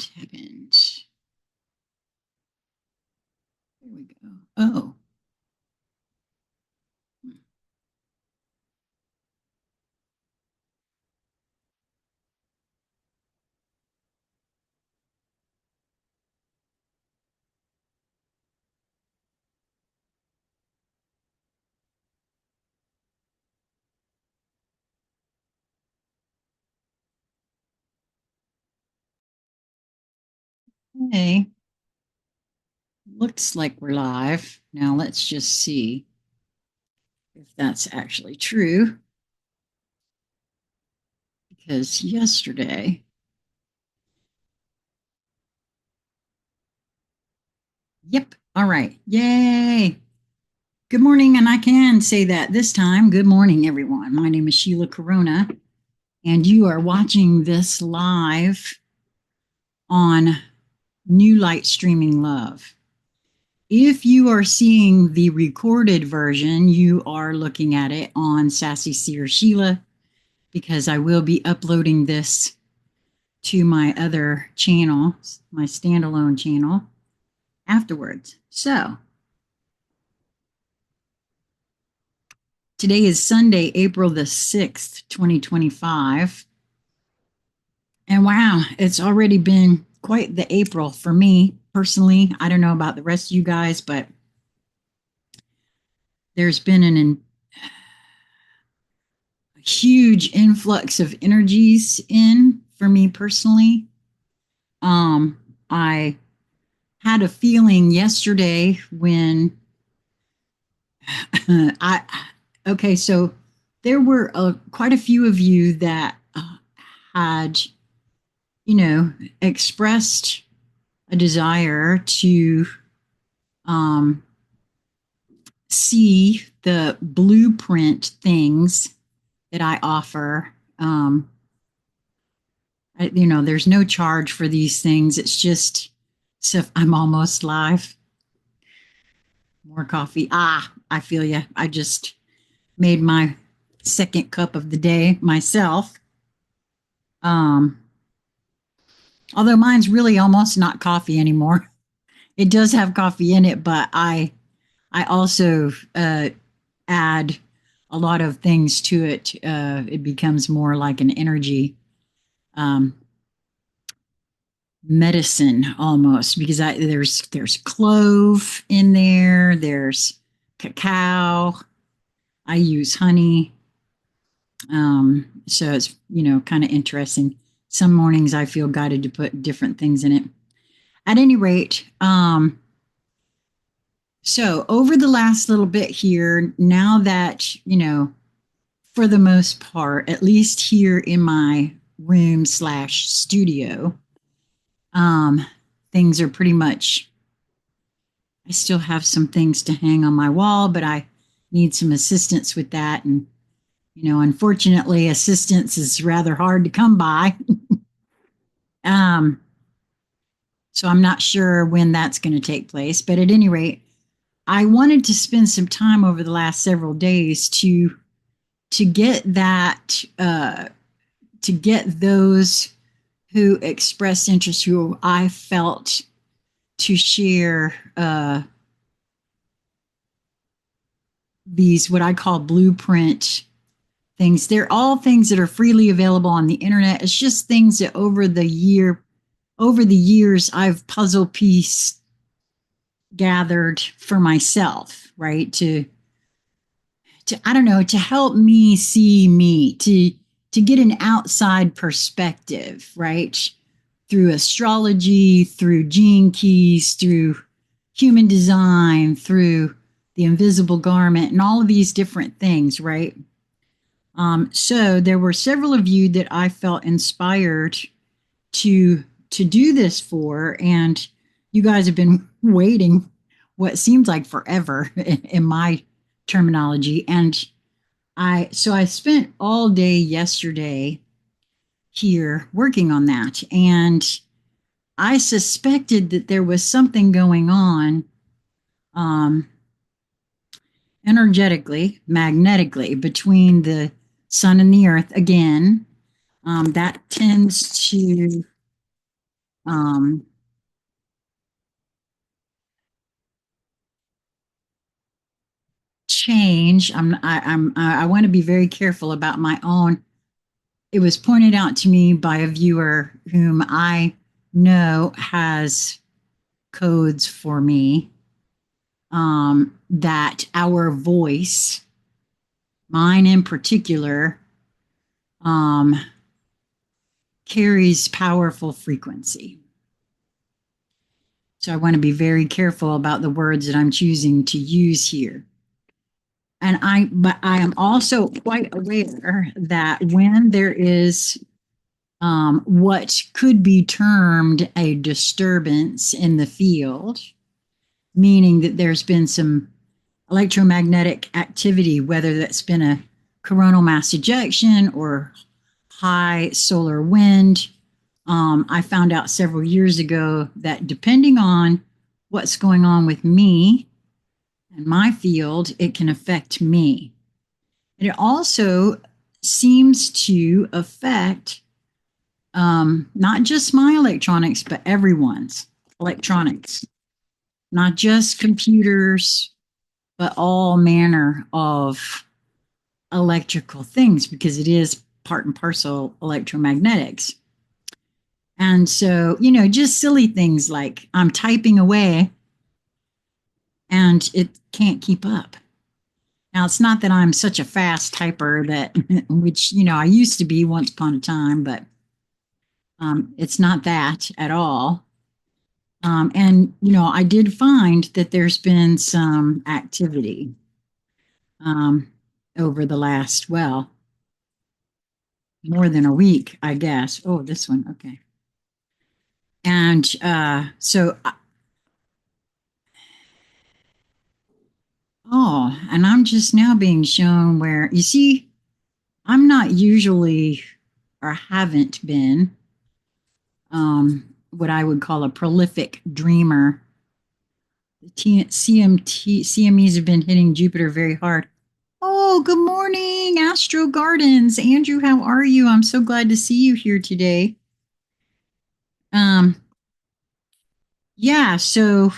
What happened? There we go. Oh. Hey, looks like we're live. Now let's just see if that's actually true. Because yesterday, yep, all right, yay. Good morning, and I can say that this time. Good morning, everyone. My name is Sheila Corona, and you are watching this live on New Light Streaming Love. If you are seeing the recorded version, you are looking at it on Sassy Seer Sheila, because I will be uploading this to my other channel, my standalone channel, afterwards. So today is Sunday, April the 6th, 2025. And wow, it's already been quite the April for me personally. I don't know about the rest of you guys, but there's been a huge influx of energies in for me personally. I had a feeling yesterday when okay, so there were quite a few of you that had, expressed a desire to see the blueprint things that I offer. There's no charge for these things. It's just, so I'm almost live. More coffee. I feel you. I just made my second cup of the day myself. Although mine's really almost not coffee anymore. It does have coffee in it, but I also add a lot of things to it. It becomes more like an energy medicine almost, because there's clove in there. There's cacao. I use honey. So it's, kind of interesting. Some mornings I feel guided to put different things in it. At any rate, so over the last little bit here, now that, for the most part, at least here in my room / studio, things are pretty much, I still have some things to hang on my wall, but I need some assistance with that. And, unfortunately, assistance is rather hard to come by. So I'm not sure when that's going to take place. But at any rate, I wanted to spend some time over the last several days to get that, to get those who expressed interest, who I felt to share these, what I call blueprint things. They're all things that are freely available on the internet. It's just things that over the years I've puzzle piece gathered for myself, right? To I don't know, to help me see me, to get an outside perspective, right? Through astrology, through gene keys, through human design, through the invisible garment, and all of these different things, right? So there were several of you that I felt inspired to do this for, and you guys have been waiting what seems like forever in my terminology. And I spent all day yesterday here working on that, and I suspected that there was something going on energetically, magnetically, between the sun and the earth again. That tends to um, change. I want to be very careful about my own. It was pointed out to me by a viewer whom I know has codes for me, that our voice, mine in particular, um, carries powerful frequency. So I want to be very careful about the words that I'm choosing to use here. But I am also quite aware that when there is what could be termed a disturbance in the field, meaning that there's been some electromagnetic activity, whether that's been a coronal mass ejection or high solar wind. I found out several years ago that depending on what's going on with me and my field, it can affect me. And it also seems to affect not just my electronics, but everyone's electronics, not just computers, but all manner of electrical things, because it is part and parcel electromagnetics. And so, just silly things like I'm typing away and it can't keep up. Now, it's not that I'm such a fast typer that, which, I used to be once upon a time, but it's not that at all. And, I did find that there's been some activity over the last, well, more than a week, I guess. Oh, this one. Okay. And and I'm just now being shown where, you see, I'm not usually, or haven't been, what I would call a prolific dreamer. CMEs have been hitting Jupiter very hard. Oh, good morning, Astro Gardens. Andrew, how are you? I'm so glad to see you here today. Yeah, so,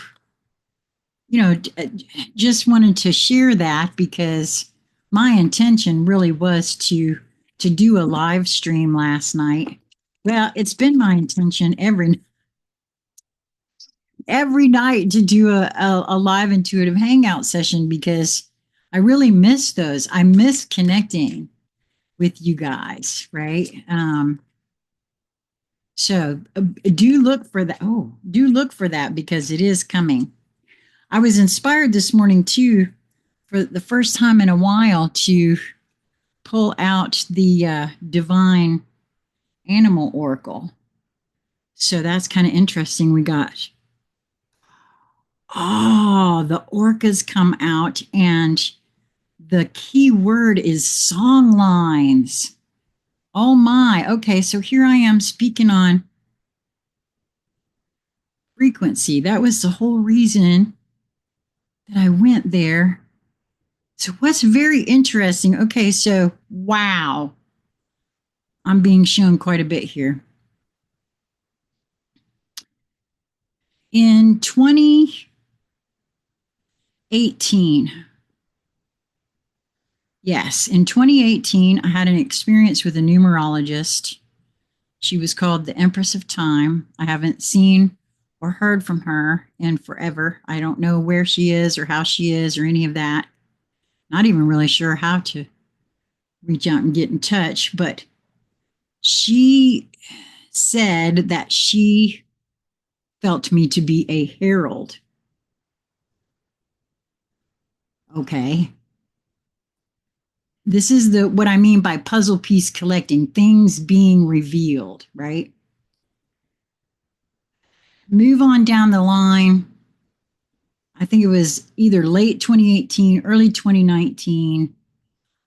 just wanted to share that because my intention really was to do a live stream last night. Well, it's been my intention every night to do a live intuitive hangout session because I really miss those. I miss connecting with you guys, right? So do look for that. Oh, do look for that because it is coming. I was inspired this morning too, for the first time in a while, to pull out the divine animal oracle. So that's kind of interesting. We got, the orcas come out, and the key word is song lines. Oh my. Okay, so here I am speaking on frequency. That was the whole reason that I went there. So what's very interesting? Okay, so wow. I'm being shown quite a bit here. In 2018, yes, in 2018, I had an experience with a numerologist. She was called the Empress of Time. I haven't seen or heard from her in forever. I don't know where she is or how she is or any of that. Not even really sure how to reach out and get in touch, but she said that she felt me to be a herald. Okay. This is what I mean by puzzle piece collecting, things being revealed, right? Move on down the line. I think it was either late 2018, early 2019.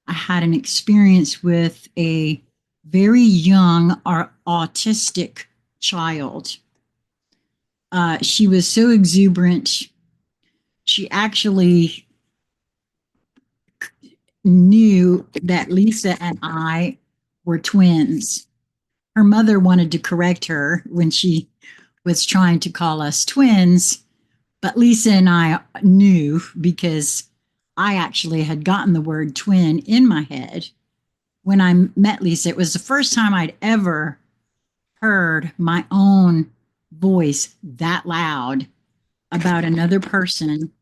I had an experience with a very young autistic child. She was so exuberant. She actually knew that Lisa and I were twins. Her mother wanted to correct her when she was trying to call us twins, but Lisa and I knew because I actually had gotten the word twin in my head when I met Lisa. It was the first time I'd ever heard my own voice that loud about another person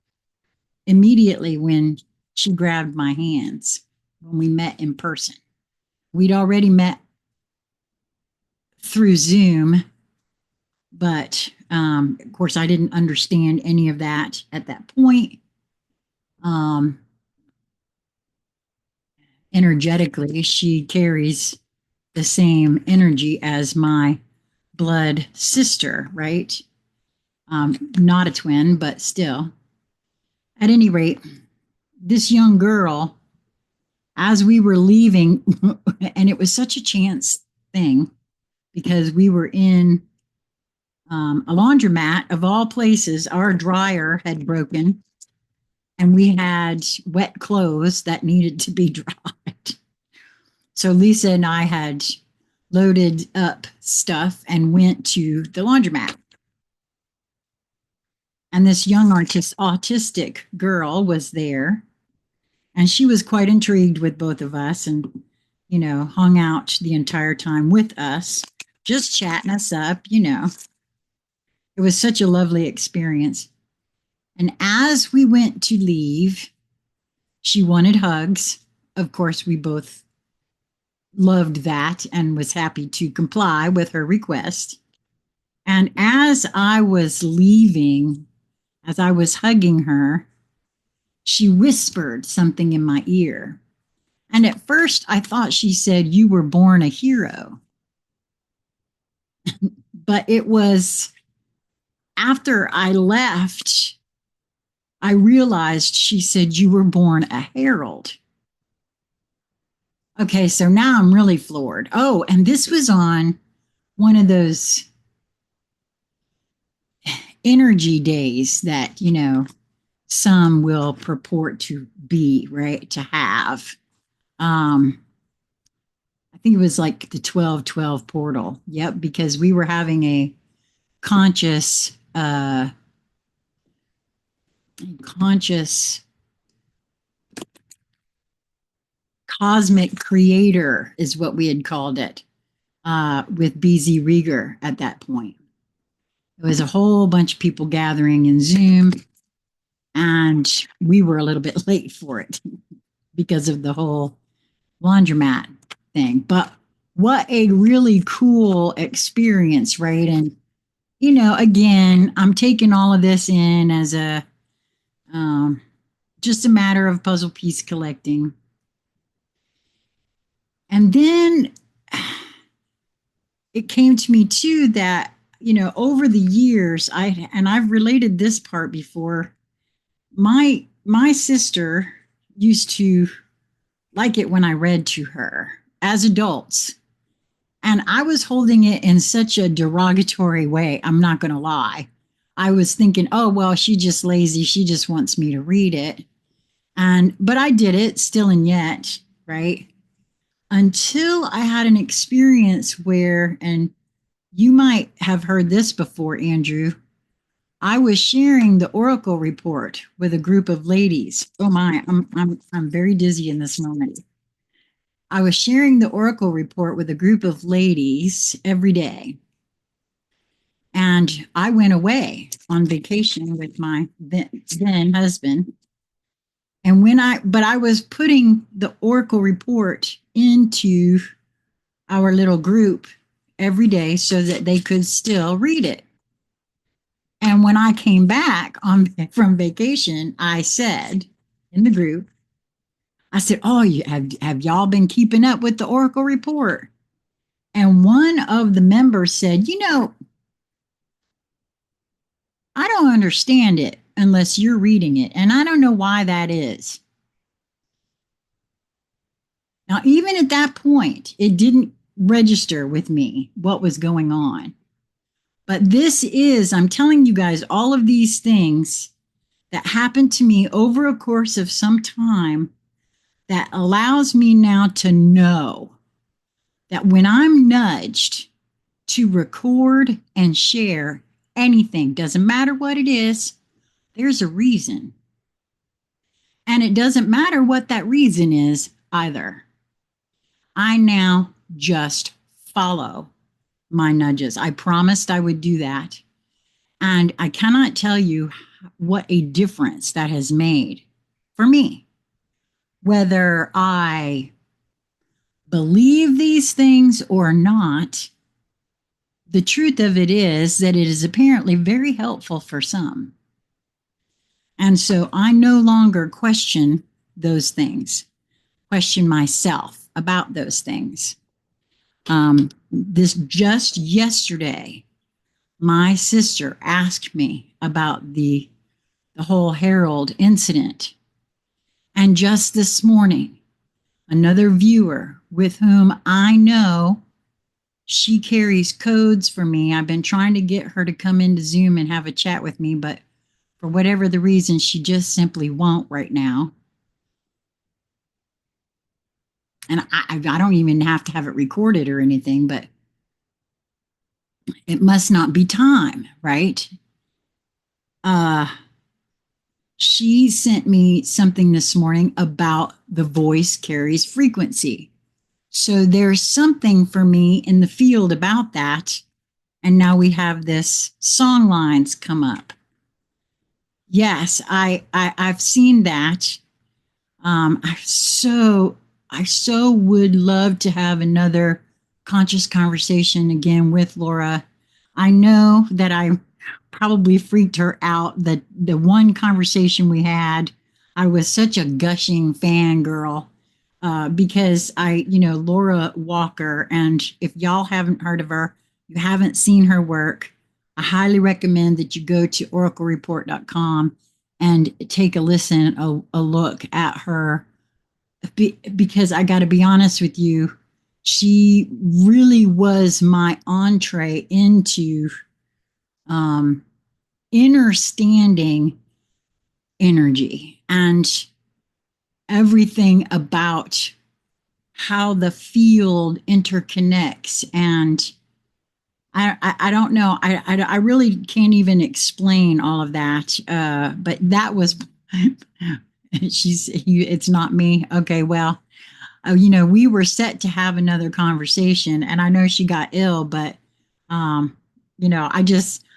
immediately when she grabbed my hands when we met in person. We'd already met through Zoom, but of course, I didn't understand any of that at that point. Um, Energetically, she carries the same energy as my blood sister, right? Not a twin, but still. At any rate, this young girl, as we were leaving, and it was such a chance thing because we were in a laundromat of all places. Our dryer had broken and we had wet clothes that needed to be dried. So Lisa and I had loaded up stuff and went to the laundromat. And this young autistic girl was there. And she was quite intrigued with both of us and, hung out the entire time with us, just chatting us up. It was such a lovely experience. And as we went to leave, she wanted hugs. Of course, we both loved that and was happy to comply with her request. And as I was leaving, as I was hugging her, she whispered something in my ear. And at first, I thought she said, "You were born a hero." But it was after I left, I realized she said, "You were born a herald." Okay, so now I'm really floored. Oh, and this was on one of those energy days that, some will purport to be, right, to have. I think it was like the 1212 portal. Yep, because we were having a conscious, conscious cosmic creator is what we had called it, with BZ Rieger at that point. It was a whole bunch of people gathering in Zoom, and we were a little bit late for it because of the whole laundromat thing. But what a really cool experience, right? And, again, I'm taking all of this in as just a matter of puzzle piece collecting. And then it came to me too that, over the years, I've related this part before. My sister used to like it when I read to her as adults. And I was holding it in such a derogatory way. I'm not going to lie. I was thinking, oh, well, she's just lazy. She just wants me to read it. But I did it still and yet, right? Until I had an experience where, and you might have heard this before, Andrew, I was sharing the Oracle report with a group of ladies. Oh my, I'm very dizzy in this moment. I was sharing the Oracle report with a group of ladies every day. And I went away on vacation with my then husband. And but I was putting the Oracle report into our little group every day so that they could still read it. And when I came back from vacation, I said in the group, I said, "Oh, have y'all been keeping up with the Oracle report?" And one of the members said, "I don't understand it unless you're reading it. And I don't know why that is." Now, even at that point, it didn't register with me what was going on. But I'm telling you guys, all of these things that happened to me over a course of some time that allows me now to know that when I'm nudged to record and share anything, doesn't matter what it is, there's a reason. And it doesn't matter what that reason is either. I now just follow my nudges. I promised I would do that. And I cannot tell you what a difference that has made for me. Whether I believe these things or not, the truth of it is that it is apparently very helpful for some. And so I no longer question those things, question myself about those things. This just yesterday, my sister asked me about the whole Harold incident. And just this morning, another viewer with whom I know she carries codes for me. I've been trying to get her to come into Zoom and have a chat with me, but for whatever the reason, she just simply won't right now. And I don't even have to have it recorded or anything, but it must not be time, right? She sent me something this morning about the voice carries frequency. So there's something for me in the field about that. And now we have this song lines come up. Yes, I've seen that. I so would love to have another conscious conversation again with Laura. I know that I probably freaked her out. The one conversation we had, I was such a gushing fangirl because Laura Walker, and if y'all haven't heard of her, you haven't seen her work, I highly recommend that you go to oraclereport.com and take a listen, a look at her, because I got to be honest with you, she really was my entree into understanding energy and everything about how the field interconnects. And I don't know. I really can't even explain all of that. But that was, it's not me. Okay, well, we were set to have another conversation, and I know she got ill, but,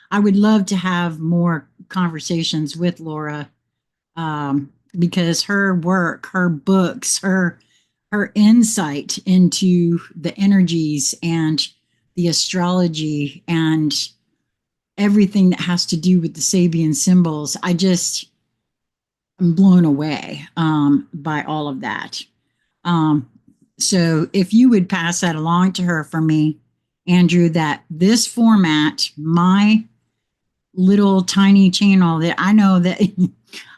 I would love to have more conversations with Laura, because her work, her books, her insight into the energies and the astrology and everything that has to do with the Sabian symbols, I'm blown away by all of that. So if you would pass that along to her for me, Andrew, that this format, my little tiny channel that I know that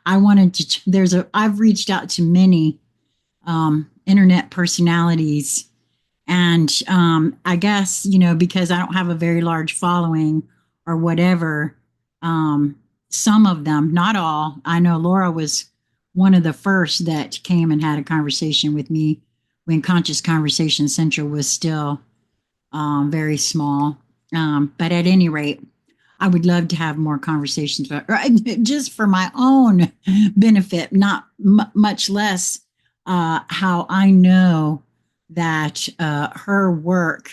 I wanted to, I've reached out to many internet personalities. And I guess, because I don't have a very large following or whatever, some of them, not all, I know Laura was one of the first that came and had a conversation with me when Conscious Conversation Central was still very small. But at any rate, I would love to have more conversations, just for my own benefit, not much less how I know that her work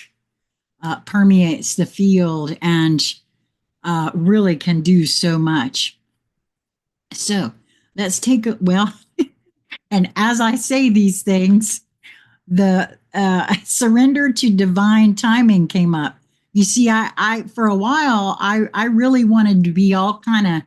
permeates the field and really can do so much. So let's take a, well, and as I say these things, the surrender to divine timing came up. You see, I for a while, I really wanted to be all kind of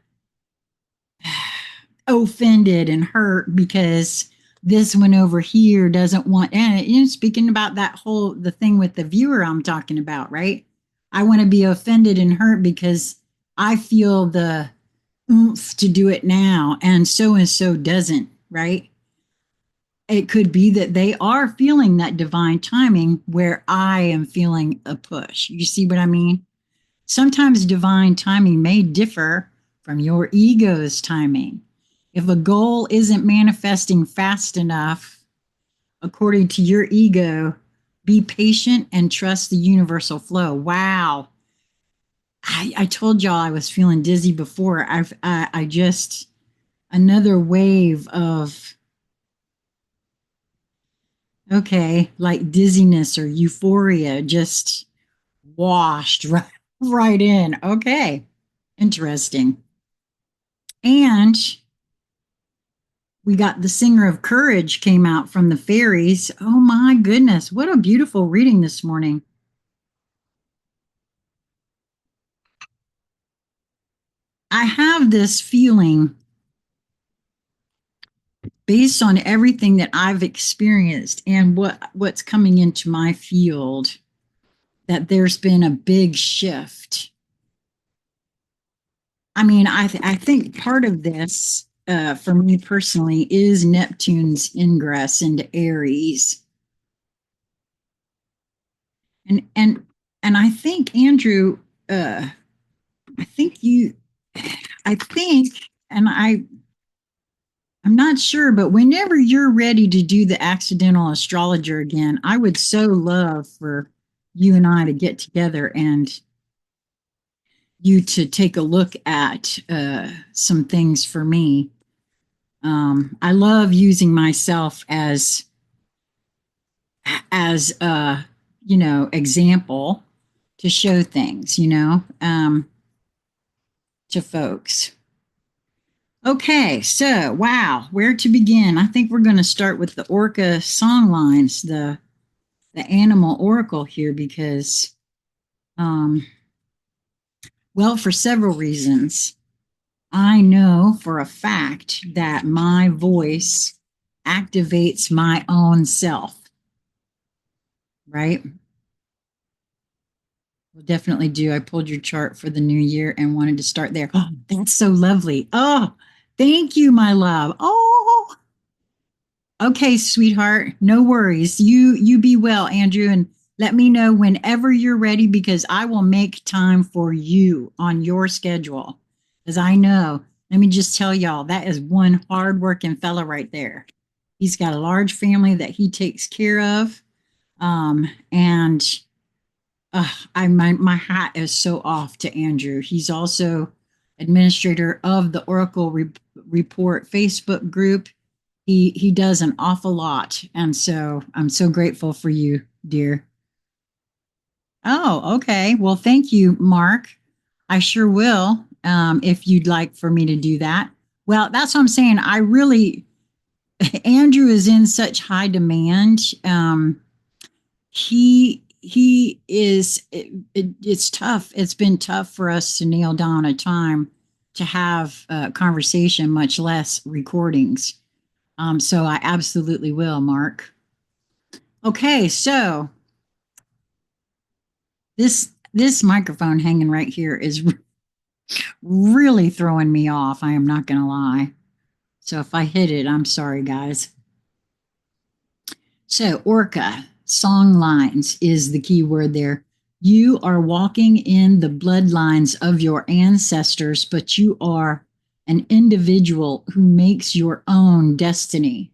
offended and hurt because this one over here doesn't want, and speaking about the thing with the viewer I'm talking about, right? I want to be offended and hurt because I feel the oomph to do it now and so doesn't, right? It could be that they are feeling that divine timing where I am feeling a push. You see what I mean? Sometimes divine timing may differ from your ego's timing. If a goal isn't manifesting fast enough, according to your ego, be patient and trust the universal flow. Wow. I told y'all I was feeling dizzy before. I just another wave of okay, like dizziness or euphoria just washed right in. Okay, interesting. And we got the Singer of Courage came out from the fairies. Oh my goodness, what a beautiful reading this morning. I have this feeling based on everything that I've experienced and what's coming into my field that there's been a big shift. I mean, I think part of this for me personally is Neptune's ingress into Aries. And I think Andrew, I think you I think and I'm not sure, but whenever you're ready to do the accidental astrologer again, I would so love for you and I to get together and you to take a look at some things for me. I love using myself as a example to show things, to folks. Okay, so wow, where to begin? I think we're going to start with the Orca song lines, the animal oracle here, because, um, well, for several reasons. I know for a fact that my voice activates my own self, right? Will definitely do. I pulled your chart for the new year and wanted to start there. Oh, that's so lovely. Oh, thank you, my love. Oh, okay, sweetheart. No worries. You be well, Andrew, and let me know whenever you're ready because I will make time for you on your schedule. As I know, let me just tell y'all, that is one hardworking fella right there. He's got a large family that he takes care of. And my hat is so off to Andrew. He's also administrator of the Oracle Report Facebook group. He does an awful lot, and so I'm so grateful for you, dear. Oh, okay. Well, thank you, Mark. I sure will. If you'd like for me to do that. Well, that's what I'm saying. I really, Andrew is in such high demand. He is it's tough. It's been tough for us to nail down a time to have a conversation, much less recordings. So I absolutely will, Mark. Okay, so this microphone hanging right here is really throwing me off. I am not going to lie. So if I hit it, I'm sorry, guys. So Orca song lines is the key word there. You are walking in the bloodlines of your ancestors, but you are an individual who makes your own destiny.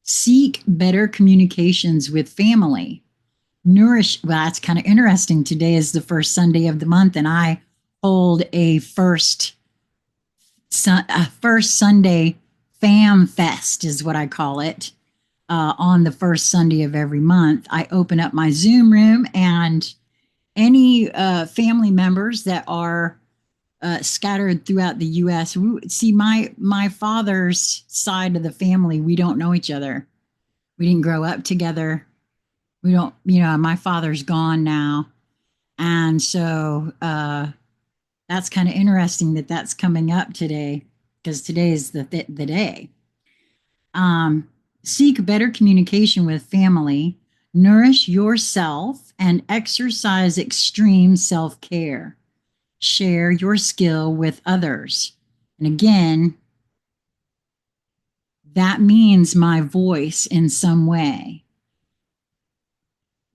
Seek better communications with family. Nourish. Well, that's kind of interesting. Today is the first Sunday of the month, and I hold a first Sunday fam fest, is what I call it. On the first Sunday of every month, I open up my Zoom room, and any family members that are scattered throughout the U.S. See, my father's side of the family, we don't know each other. We didn't grow up together. We don't, my father's gone now. And so that's kind of interesting that that's coming up today because today is the day. Seek better communication with family, nourish yourself, and exercise extreme self care. Share your skill with others. And again, that means my voice in some way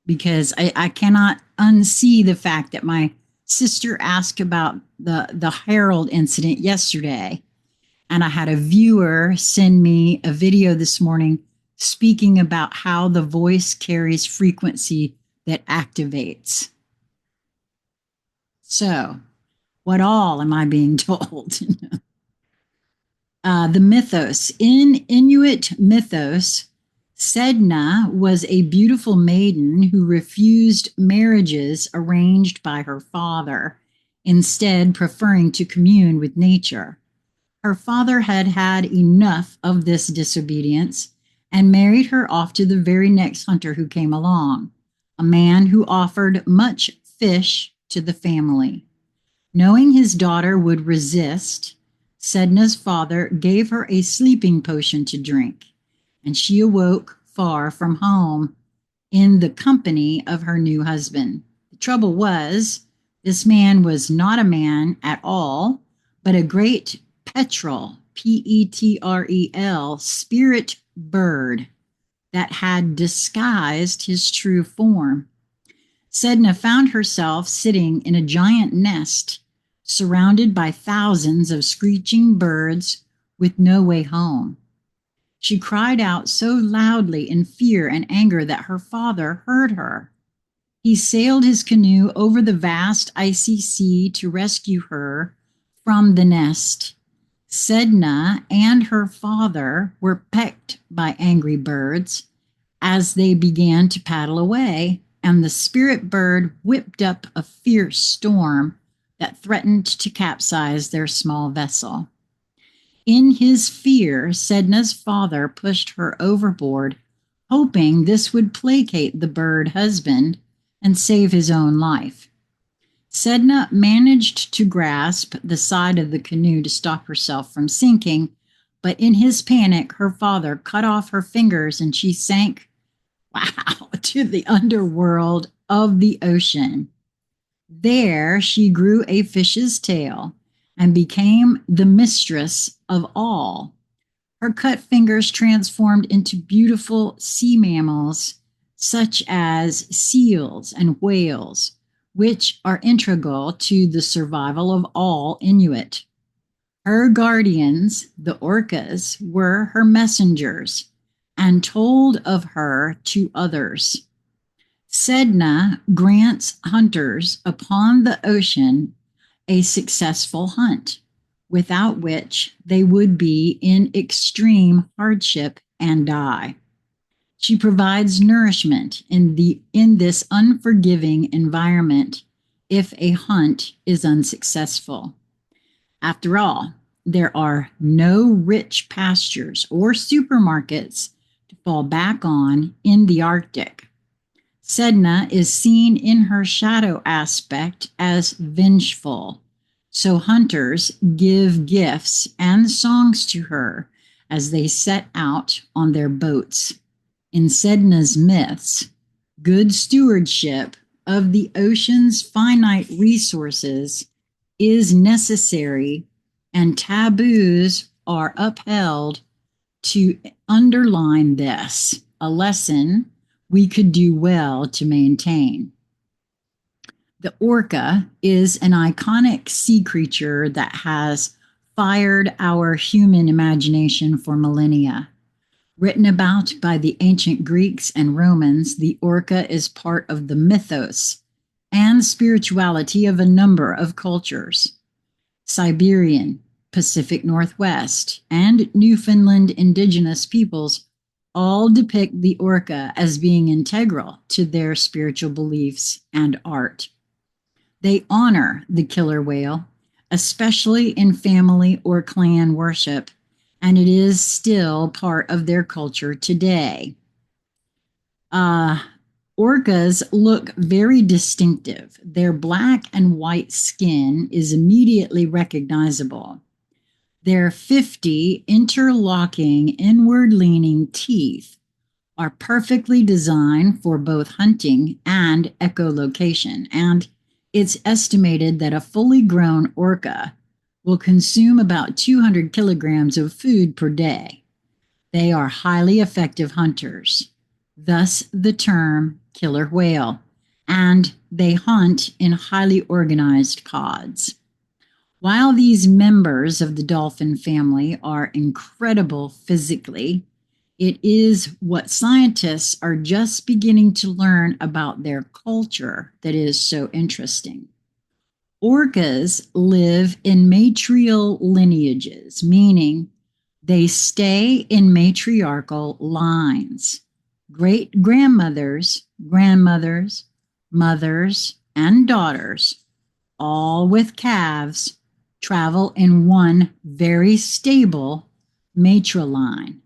because I cannot unsee the fact that my sister asked about the Harold incident yesterday. And I had a viewer send me a video this morning speaking about how the voice carries frequency that activates. So What all am I being told? The mythos. In Inuit mythos, Sedna was a beautiful maiden who refused marriages arranged by her father, instead, preferring to commune with nature. Her father had had enough of this disobedience and married her off to the very next hunter who came along, a man who offered much fish to the family. Knowing his daughter would resist, Sedna's father gave her a sleeping potion to drink, and she awoke far from home in the company of her new husband. The trouble was, this man was not a man at all, but a great petrel, Petrel, spirit bird that had disguised his true form. Sedna found herself sitting in a giant nest, surrounded by thousands of screeching birds with no way home. She cried out so loudly in fear and anger that her father heard her. He sailed his canoe over the vast icy sea to rescue her from the nest. Sedna and her father were pecked by angry birds as they began to paddle away, and the spirit bird whipped up a fierce storm that threatened to capsize their small vessel. In his fear, Sedna's father pushed her overboard, hoping this would placate the bird husband and save his own life. Sedna managed to grasp the side of the canoe to stop herself from sinking, but in his panic, her father cut off her fingers and she sank, to the underworld of the ocean. There she grew a fish's tail and became the mistress of all. Her cut fingers transformed into beautiful sea mammals such as seals and whales, which are integral to the survival of all Inuit. Her guardians, the orcas, were her messengers and told of her to others. Sedna grants hunters upon the ocean a successful hunt, without which they would be in extreme hardship and die. She provides nourishment in this unforgiving environment if a hunt is unsuccessful. After all, there are no rich pastures or supermarkets to fall back on in the Arctic. Sedna is seen in her shadow aspect as vengeful, so hunters give gifts and songs to her as they set out on their boats. In Sedna's myths, good stewardship of the ocean's finite resources is necessary, and taboos are upheld to underline this, a lesson we could do well to maintain. The orca is an iconic sea creature that has fired our human imagination for millennia. Written about by the ancient Greeks and Romans, the orca is part of the mythos and spirituality of a number of cultures. Siberian, Pacific Northwest, and Newfoundland indigenous peoples all depict the orca as being integral to their spiritual beliefs and art. They honor the killer whale, especially in family or clan worship, and it is still part of their culture today. Orcas look very distinctive. Their black and white skin is immediately recognizable. Their 50 interlocking, inward-leaning teeth are perfectly designed for both hunting and echolocation, and it's estimated that a fully grown orca will consume about 200 kilograms of food per day. They are highly effective hunters, thus the term killer whale, and they hunt in highly organized pods. While these members of the dolphin family are incredible physically, it is what scientists are just beginning to learn about their culture that is so interesting. Orcas live in matrial lineages, meaning they stay in matriarchal lines. Great grandmothers, grandmothers, mothers, and daughters, all with calves, travel in one very stable matriline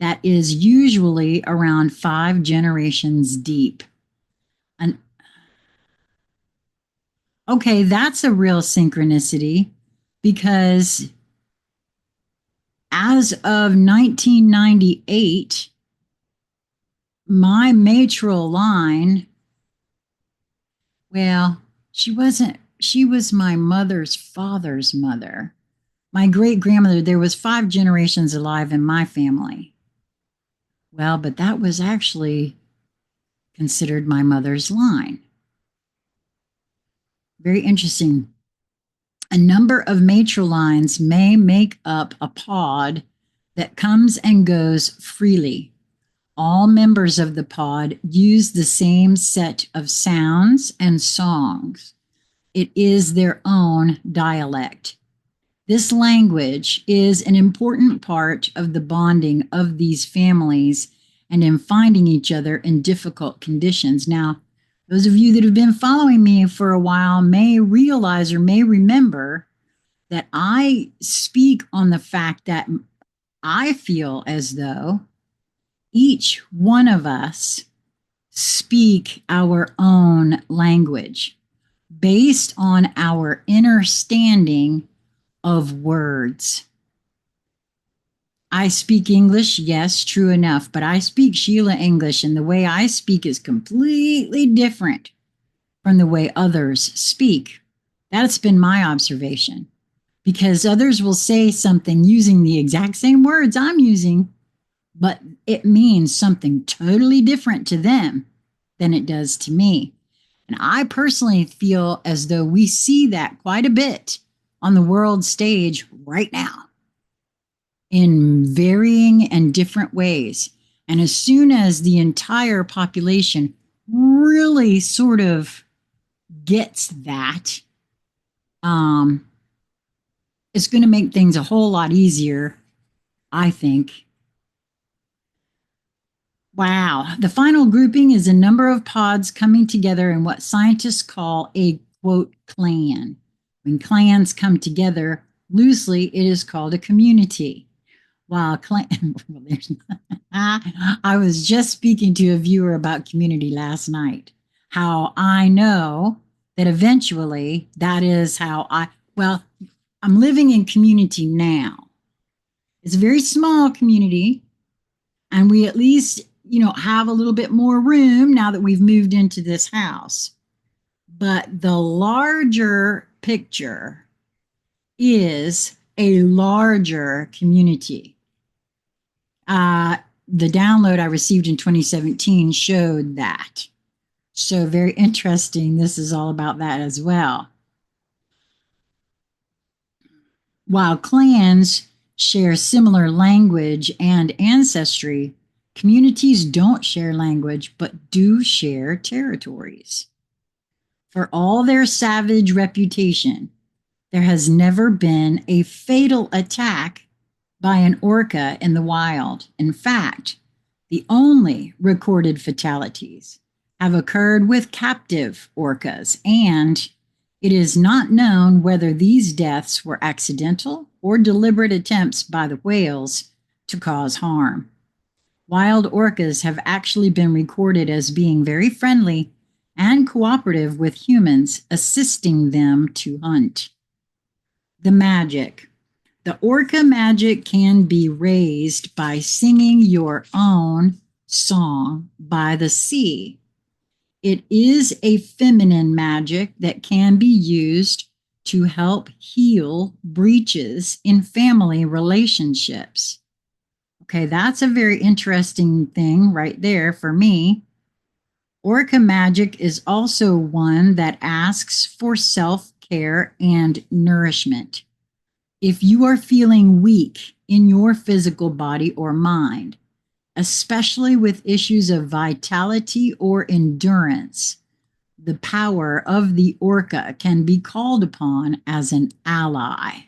that is usually around 5 generations deep. And okay, that's a real synchronicity because as of 1998, my matral line, well, she was my mother's father's mother. My great grandmother, there was 5 generations alive in my family. Well, but that was actually considered my mother's line. Very interesting. A number of matrilines may make up a pod that comes and goes freely. All members of the pod use the same set of sounds and songs. It is their own dialect. This language is an important part of the bonding of these families and in finding each other in difficult conditions. Now, those of you that have been following me for a while may realize or may remember that I speak on the fact that I feel as though each one of us speak our own language based on our understanding of words. I speak English, yes, true enough, but I speak Sheila English, and the way I speak is completely different from the way others speak. That's been my observation, because others will say something using the exact same words I'm using, but it means something totally different to them than it does to me. And I personally feel as though we see that quite a bit on the world stage right now in varying and different ways. And as soon as the entire population really sort of gets that, it's going to make things a whole lot easier, I think. Wow. The final grouping is a number of pods coming together in what scientists call a, quote, clan. When clans come together loosely, it is called a community. While clan, I was just speaking to a viewer about community last night. How I know that eventually that is how well, I'm living in community now. It's a very small community, and we at least, have a little bit more room now that we've moved into this house. But the larger picture is a larger community. The download I received in 2017 showed that. So very interesting. This is all about that as well. While clans share similar language and ancestry, communities don't share language but do share territories. For all their savage reputation, there has never been a fatal attack by an orca in the wild. In fact, the only recorded fatalities have occurred with captive orcas, and it is not known whether these deaths were accidental or deliberate attempts by the whales to cause harm. Wild orcas have actually been recorded as being very friendly and cooperative with humans, assisting them to hunt. The magic. The orca magic can be raised by singing your own song by the sea. It is a feminine magic that can be used to help heal breaches in family relationships. Okay, that's a very interesting thing right there for me. Orca magic is also one that asks for self-care and nourishment. If you are feeling weak in your physical body or mind, especially with issues of vitality or endurance, the power of the orca can be called upon as an ally.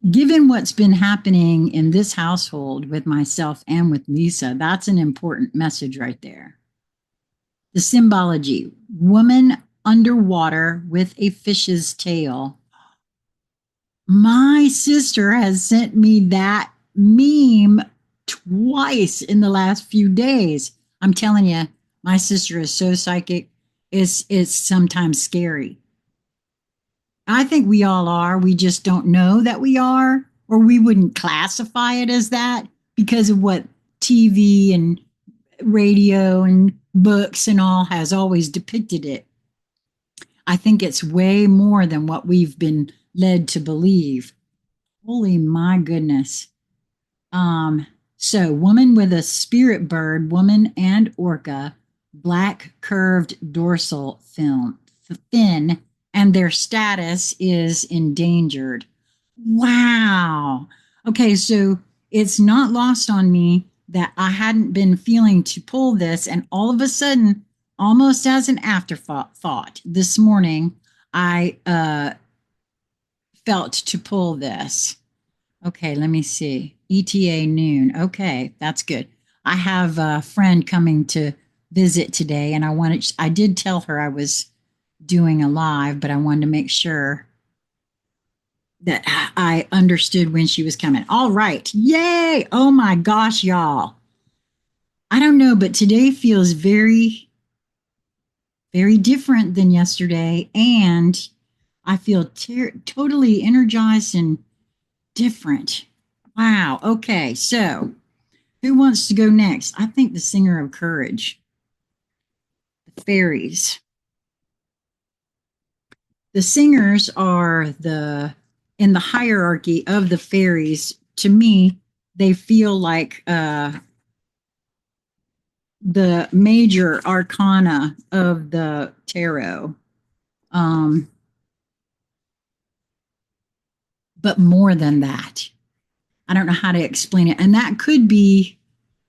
Given what's been happening in this household with myself and with Lisa, that's an important message right there. The symbology: woman underwater with a fish's tail. My sister has sent me that meme twice in the last few days. I'm telling you, my sister is so psychic. It's sometimes scary. I think we all are. We just don't know that we are, or we wouldn't classify it as that because of what TV and radio and books and all has always depicted it. I think it's way more than what we've been led to believe. Holy my goodness. Um, so woman with a spirit bird, woman and orca, black curved dorsal fin, and their status is endangered. Wow. Okay, so it's not lost on me that I hadn't been feeling to pull this, and all of a sudden, almost as an afterthought, this morning, I felt to pull this. Okay, let me see. ETA noon. Okay, that's good. I have a friend coming to visit today, and I did tell her I was doing a live, but I wanted to make sure that I understood when she was coming. All right. Yay. Oh my gosh, y'all. I don't know, but today feels very, very different than yesterday. And I feel totally energized and different. Wow. Okay. So who wants to go next? I think the singer of courage, the fairies. The singers are in the hierarchy of the fairies. To me, they feel like the major arcana of the tarot. But more than that, I don't know how to explain it. And that could be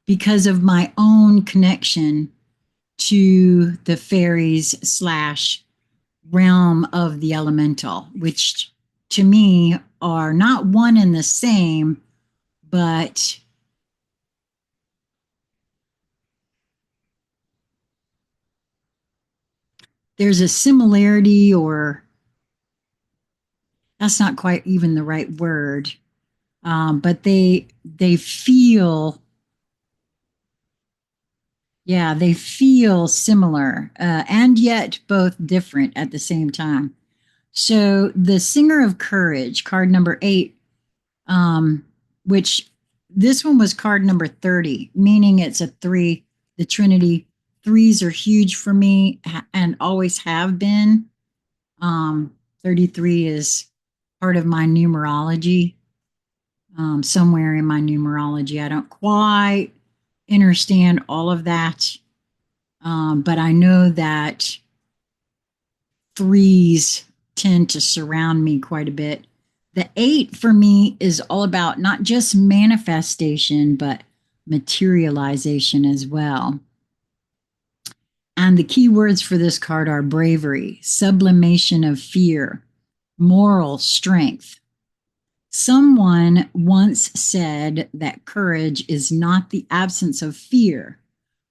because of my own connection to the fairies slash realm of the elemental, which to me are not one and the same, but there's a similarity, or that's not quite even the right word, but they feel, yeah, they feel similar, and yet both different at the same time. So the singer of courage, card number 8, which this one was card number 30, meaning it's a 3, the Trinity. Threes are huge for me and always have been. 33 is part of my numerology. Somewhere in my numerology, I don't quite understand all of that, but I know that threes tend to surround me quite a bit. The 8 for me is all about not just manifestation, but materialization as well. And the key words for this card are bravery, sublimation of fear, moral strength. Someone once said that courage is not the absence of fear,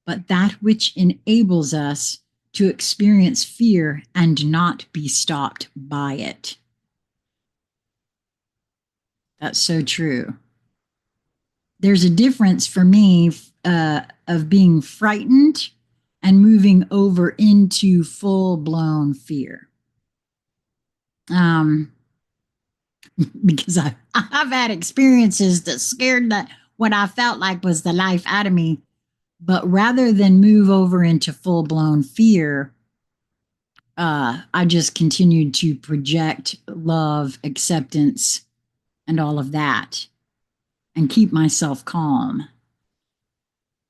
but that which enables us to experience fear and not be stopped by it. That's so true. There's a difference for me of being frightened and moving over into full-blown fear. Because I've had experiences that scared what I felt like was the life out of me. But rather than move over into full-blown fear, I just continued to project love, acceptance, and all of that, and keep myself calm.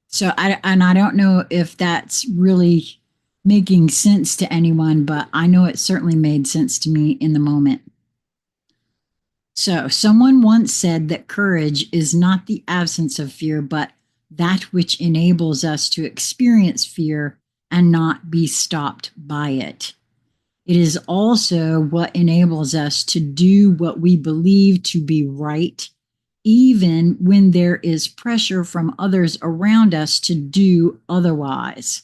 So I don't know if that's really making sense to anyone, but I know it certainly made sense to me in the moment. So someone once said that courage is not the absence of fear, but that which enables us to experience fear and not be stopped by it. It is also what enables us to do what we believe to be right, even when there is pressure from others around us to do otherwise.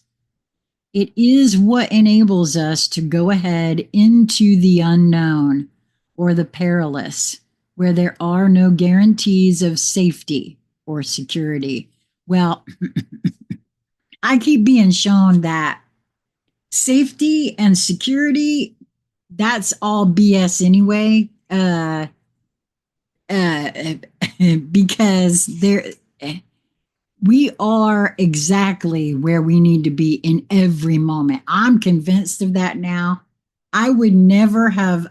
It is what enables us to go ahead into the unknown or the perilous, where there are no guarantees of safety or security. Well, I keep being shown that safety and security, that's all BS anyway. Uh, because we are exactly where we need to be in every moment. I'm convinced of that now. I would never have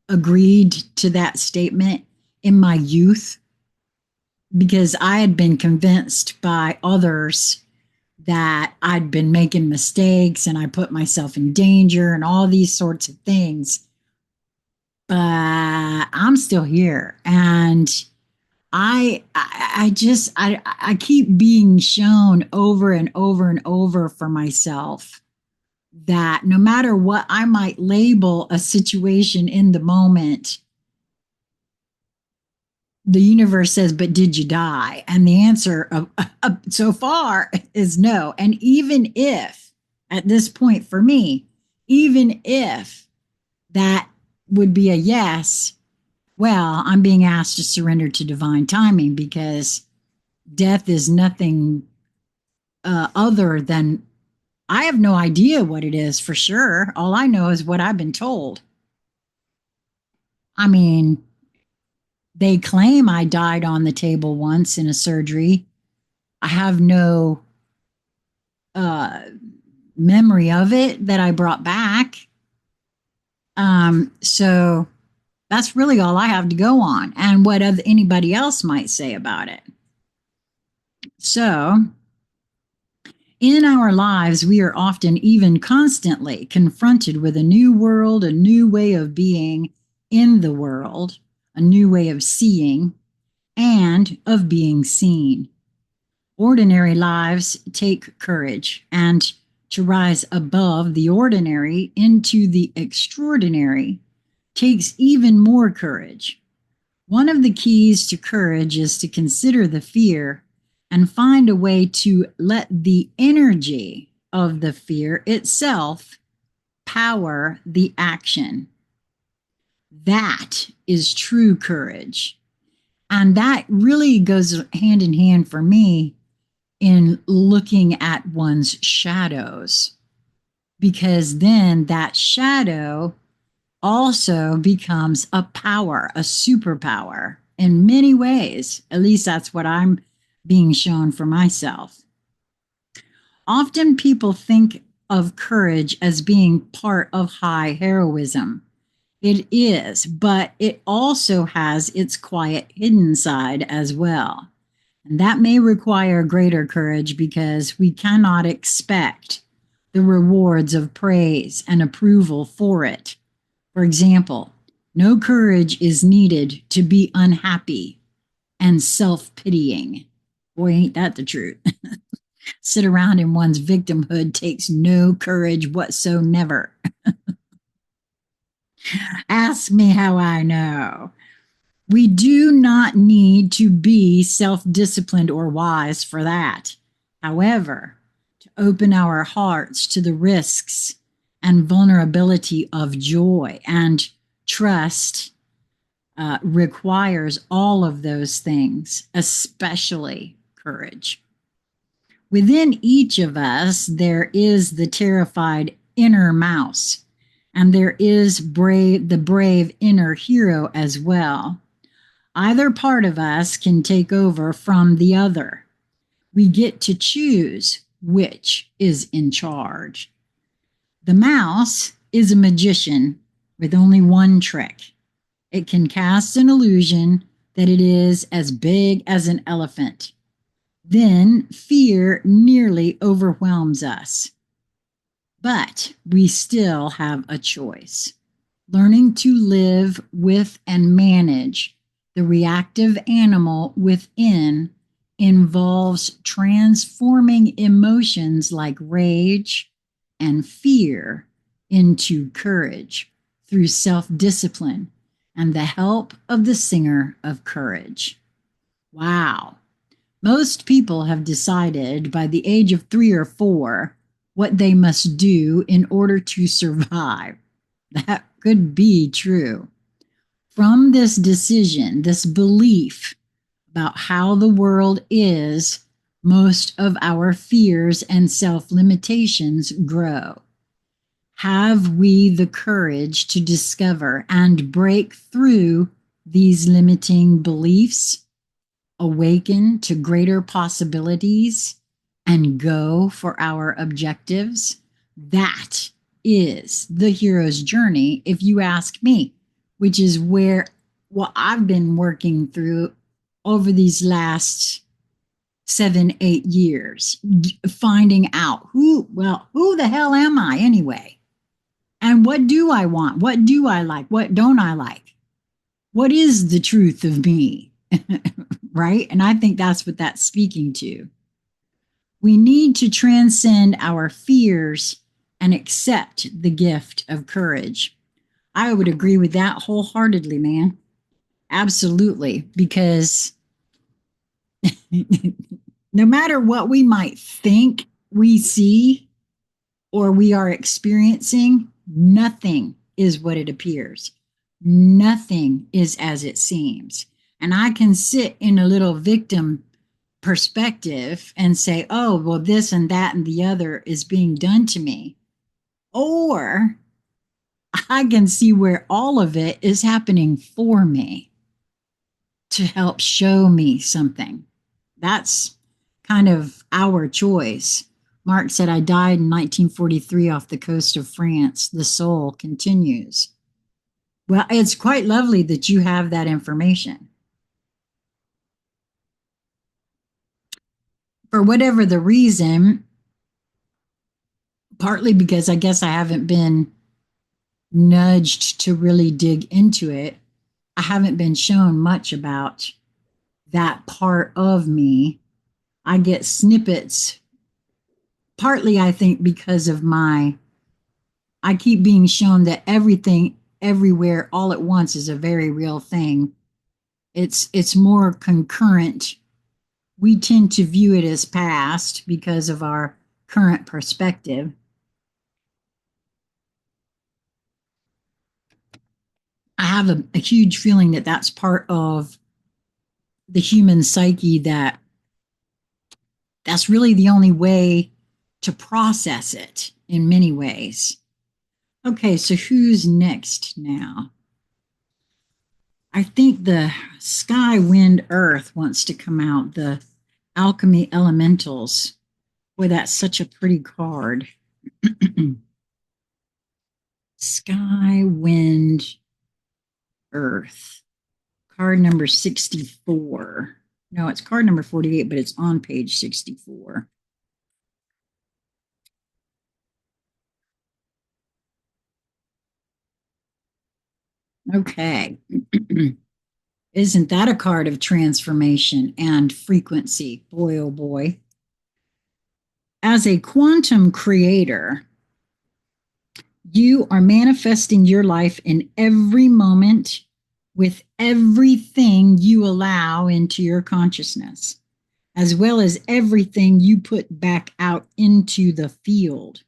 agreed to that statement in my youth because I had been convinced by others that I'd been making mistakes and I put myself in danger and all these sorts of things. But I'm still here, and I keep being shown over and over and over for myself that no matter what I might label a situation in the moment, the universe says, but did you die? And the answer so far is no. And even if, at this point for me, even if that would be a yes, well, I'm being asked to surrender to divine timing because death is nothing other than, I have no idea what it is for sure. All I know is what I've been told. I mean, they claim I died on the table once in a surgery. I have no uh, memory of it that I brought back. So that's really all I have to go on, and what anybody else might say about it. So, in our lives, we are often, even constantly, confronted with a new world, a new way of being in the world, a new way of seeing, and of being seen. Ordinary lives take courage, and to rise above the ordinary into the extraordinary takes even more courage. One of the keys to courage is to consider the fear and find a way to let the energy of the fear itself power the action. That is true courage. And that really goes hand in hand for me in looking at one's shadows, because then that shadow also becomes a power, a superpower in many ways. At least that's what I'm being shown for myself. Often people think of courage as being part of high heroism. It is, but it also has its quiet hidden side as well. And that may require greater courage because we cannot expect the rewards of praise and approval for it. For example, no courage is needed to be unhappy and self-pitying. Boy, ain't that the truth. Sit around in one's victimhood takes no courage whatsoever. Ask me how I know. We do not need to be self-disciplined or wise for that. However, to open our hearts to the risks and vulnerability of joy and trust requires all of those things, especially courage. Within each of us, there is the terrified inner mouse, and there is the brave inner hero as well. Either part of us can take over from the other. We get to choose which is in charge. The mouse is a magician with only one trick. It can cast an illusion that it is as big as an elephant. Then fear nearly overwhelms us. But we still have a choice. Learning to live with and manage the reactive animal within involves transforming emotions like rage and fear into courage through self discipline and the help of the singer of courage. Wow. Most people have decided by the age of 3 or 4 what they must do in order to survive. That could be true. From this decision, this belief about how the world is, most of our fears and self limitations grow. Have we the courage to discover and break through these limiting beliefs, awaken to greater possibilities, and go for our objectives? That is the hero's journey, if you ask me, which is where what I've been working through over these last 7, 8 years, finding out who the hell am I anyway? And what do I want? What do I like? What don't I like? What is the truth of me? Right? And I think that's what that's speaking to. We need to transcend our fears and accept the gift of courage. I would agree with that wholeheartedly, man. Absolutely. Because no matter what we might think we see or we are experiencing, nothing is what it appears. Nothing is as it seems. And I can sit in a little victim perspective and say, oh, well, this and that and the other is being done to me. Or I can see where all of it is happening for me to help show me something. That's kind of our choice. Mark said, I died in 1943 off the coast of France. The soul continues. Well, it's quite lovely that you have that information. For whatever the reason, partly because I guess I haven't been nudged to really dig into it, I haven't been shown much about that part of me. I get snippets, partly I think because of I keep being shown that everything, everywhere, all at once is a very real thing. It's more concurrent. We tend to view it as past because of our current perspective. I have a huge feeling that that's part of the human psyche, that's really the only way to process it in many ways. Okay, so who's next now? I think the Sky, Wind, Earth wants to come out, the Alchemy Elementals. Boy, that's such a pretty card. Sky, Wind, Earth. Card number 64. No, it's card number 48, but it's on page 64. Okay. Isn't that a card of transformation and frequency? Boy, oh boy. As a quantum creator, you are manifesting your life in every moment with everything you allow into your consciousness, as well as everything you put back out into the field.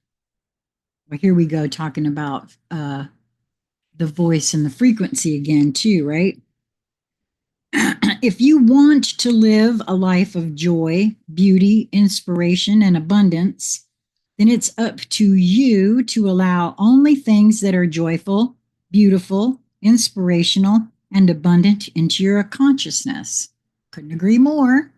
Well, here we go, talking about the voice and the frequency again, too, right? If you want to live a life of joy, beauty, inspiration, and abundance, then it's up to you to allow only things that are joyful, beautiful, inspirational, and abundant into your consciousness. Couldn't agree more.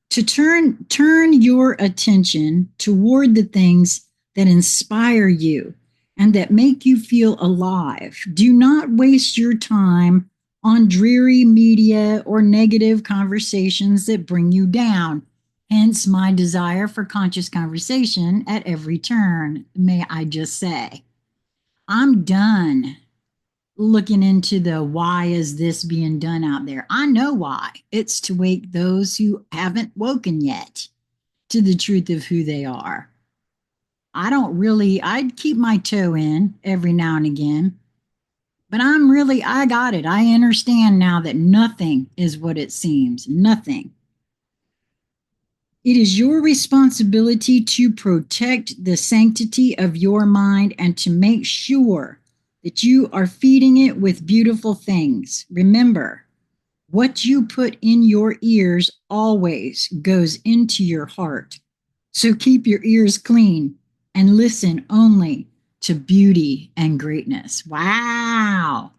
To turn your attention toward the things that inspire you and that make you feel alive. Do not waste your time on dreary media or negative conversations that bring you down. Hence my desire for conscious conversation at every turn, may I just say. I'm done looking into the why is this being done out there. I know why. It's to wake those who haven't woken yet to the truth of who they are. I'd keep my toe in every now and again, but I got it. I understand now that nothing is what it seems. Nothing. It is your responsibility to protect the sanctity of your mind and to make sure that you are feeding it with beautiful things. Remember, what you put in your ears always goes into your heart. So keep your ears clean and listen only to beauty and greatness. Wow.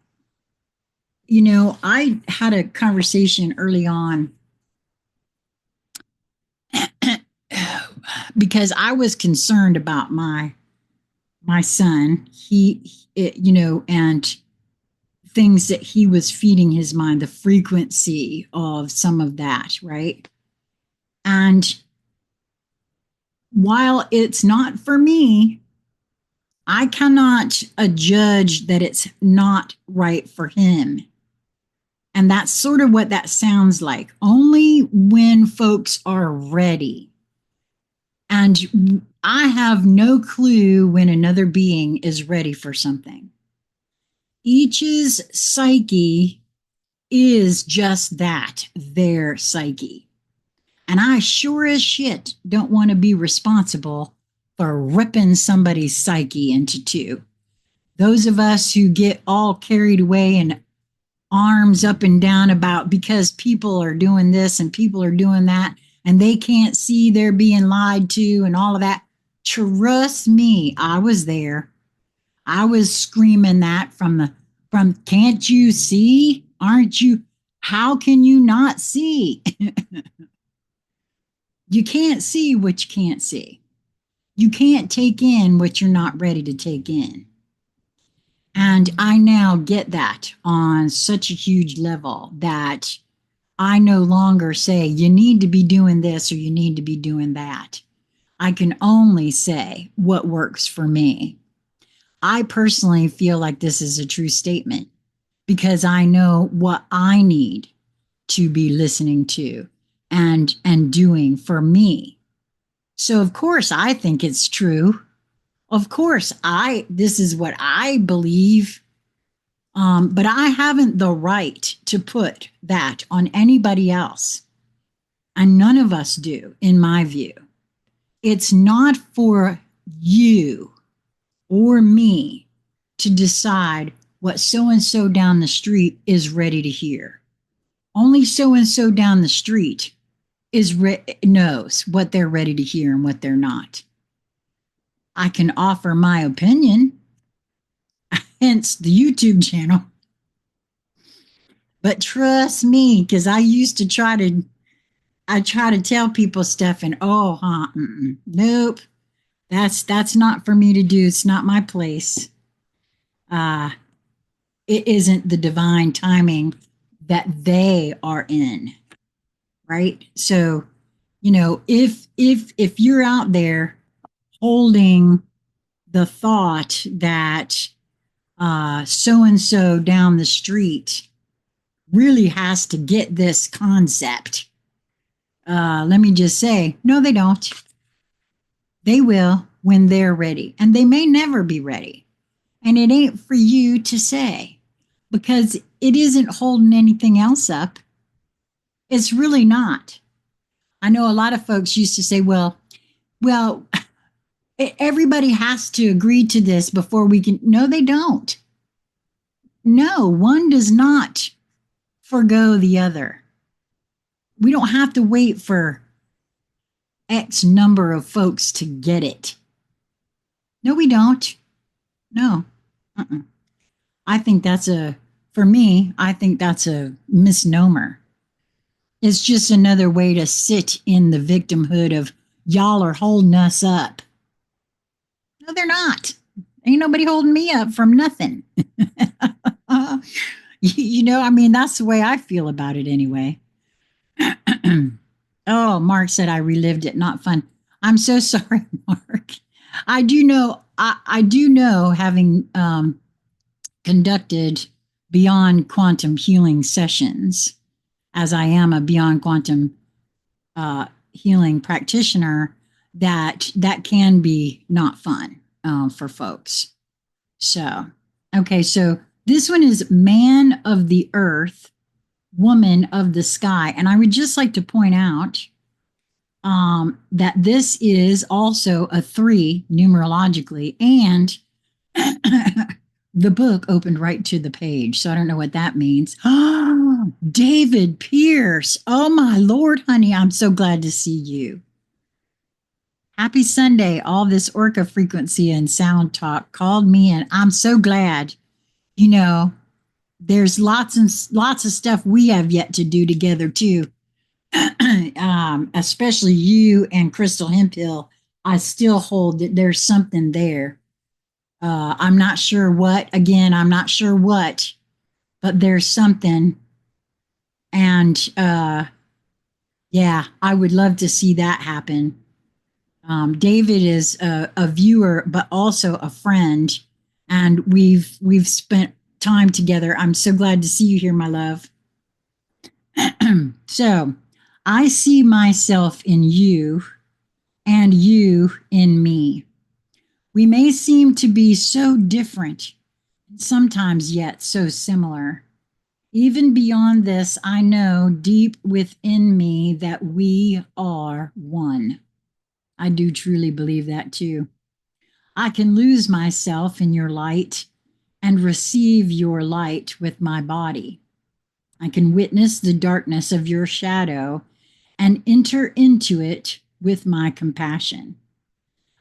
I had a conversation early on because I was concerned about my son. And things that he was feeding his mind, the frequency of some of that, right? And while it's not for me, I cannot judge that it's not right for him. And that's sort of what that sounds like. Only when folks are ready. And I have no clue when another being is ready for something. Each's psyche is just that, their psyche. And I sure as shit don't want to be responsible for ripping somebody's psyche into two. Those of us who get all carried away and arms up and down about because people are doing this and people are doing that and they can't see they're being lied to and all of that. Trust me, I was there. I was screaming that from can't you see? Aren't you? How can you not see? You can't see what you can't see. You can't take in what you're not ready to take in. And I now get that on such a huge level that I no longer say, you need to be doing this or you need to be doing that. I can only say what works for me. I personally feel like this is a true statement because I know what I need to be listening to and doing for me. So of course I think it's true. Of course this is what I believe. But I haven't the right to put that on anybody else. And none of us do, in my view. It's not for you or me to decide what so and so down the street is ready to hear. Only so and so down the street knows what they're ready to hear and what they're not. I can offer my opinion, hence the YouTube channel. But trust me, because I try to tell people stuff and nope, that's not for me to do. It's not my place. It isn't the divine timing that they are in, right? So, if you're out there holding the thought that so and so down the street really has to get this concept, let me just say, no, they don't. They will when they're ready, and they may never be ready. And it ain't for you to say because it isn't holding anything else up. It's really not. I know a lot of folks used to say, well, everybody has to agree to this before we can. No, they don't. No, one does not forgo the other. We don't have to wait for X number of folks to get it. No, we don't. No. I think for me, I think that's a misnomer. It's just another way to sit in the victimhood of y'all are holding us up. No, they're not. Ain't nobody holding me up from nothing. That's the way I feel about it anyway. Oh, Mark said I relived it. Not fun. I'm so sorry, Mark. I do know, having conducted beyond quantum healing sessions, as I am a beyond quantum healing practitioner, that can be not fun for folks. So, okay, so this one is man of the earth, woman of the sky. And I would just like to point out that this is also a 3 numerologically, and the book opened right to the page. So I don't know what that means. David Pierce. Oh, my Lord, honey, I'm so glad to see you. Happy Sunday. All this orca frequency and sound talk called me, and I'm so glad. You know, there's lots and lots of stuff we have yet to do together, too. Especially you and Crystal Hemphill. I still hold that there's something there. I'm not sure what. Again, I'm not sure what, but there's something. And yeah, I would love to see that happen. David is a viewer, but also a friend, and we've spent time together. I'm so glad to see you here, my love. So, I see myself in you, and you in me. We may seem to be so different, sometimes yet so similar. Even beyond this, I know deep within me that we are one. I do truly believe that too. I can lose myself in your light and receive your light with my body. I can witness the darkness of your shadow and enter into it with my compassion.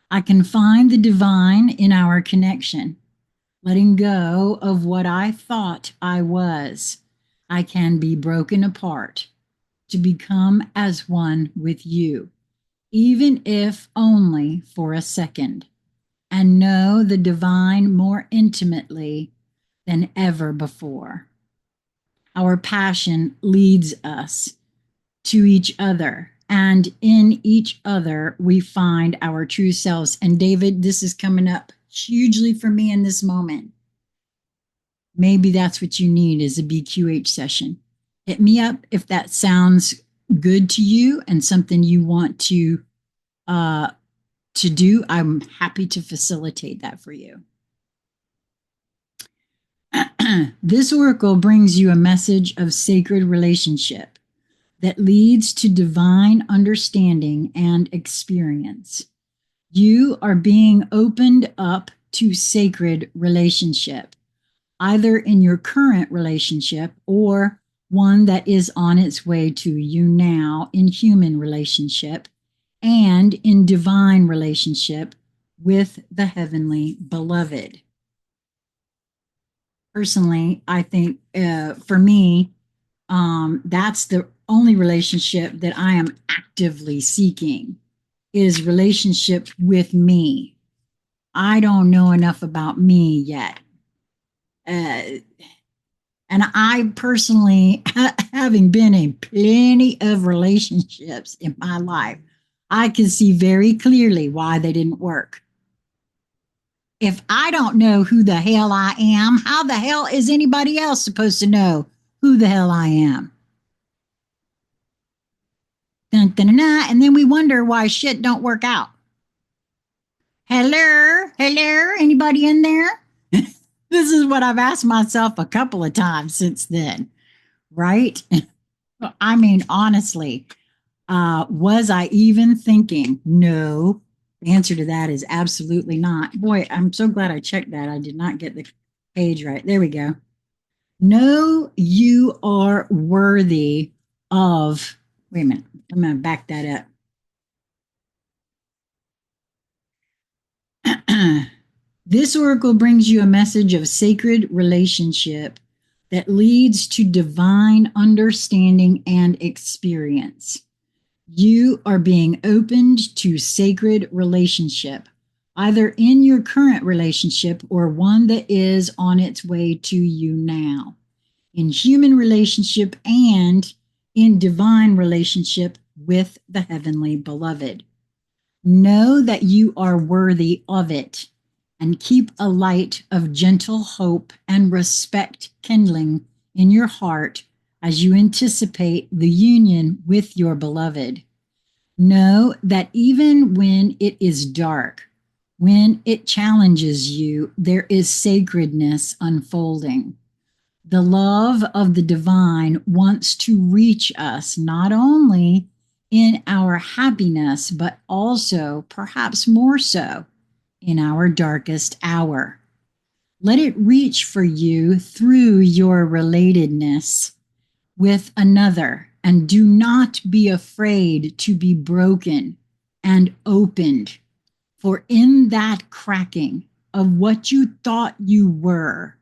I can find the divine in our connection, letting go of what I thought I was. I can be broken apart to become as one with you, even if only for a second, and know the divine more intimately than ever before. Our passion leads us to each other, and in each other we find our true selves. And David, this is coming up hugely for me in this moment. Maybe that's what you need, is a BQH session. Hit me up if that sounds good to you and something you want to do. I'm happy to facilitate that for you. This oracle brings you a message of sacred relationship that leads to divine understanding and experience. You are being opened up to sacred relationship, either in your current relationship or one that is on its way to you now in human relationship and in divine relationship with the heavenly beloved. Personally, I think for me, that's the only relationship that I am actively seeking, is relationship with me. I don't know enough about me yet. And I personally, having been in plenty of relationships in my life, I can see very clearly why they didn't work. If I don't know who the hell I am, how the hell is anybody else supposed to know who the hell I am? Dun, dun, dun, dun, and then we wonder why shit don't work out. Hello, anybody in there? This is what I've asked myself a couple of times since then, right? I mean, honestly, was I even thinking? No. The answer to that is absolutely not. Boy, I'm so glad I checked that. I did not get the page right. There we go. No, you are worthy of. Wait a minute. I'm going to back that up. This oracle brings you a message of sacred relationship that leads to divine understanding and experience. You are being opened to sacred relationship, either in your current relationship or one that is on its way to you now, in human relationship and in divine relationship with the heavenly beloved. Know that you are worthy of it and keep a light of gentle hope and respect kindling in your heart as you anticipate the union with your beloved. Know that even when it is dark, when it challenges you, there is sacredness unfolding. The love of the divine wants to reach us not only in our happiness, but also, perhaps more so, in our darkest hour. Let it reach for you through your relatedness with another, and do not be afraid to be broken and opened, for in that cracking of what you thought you were,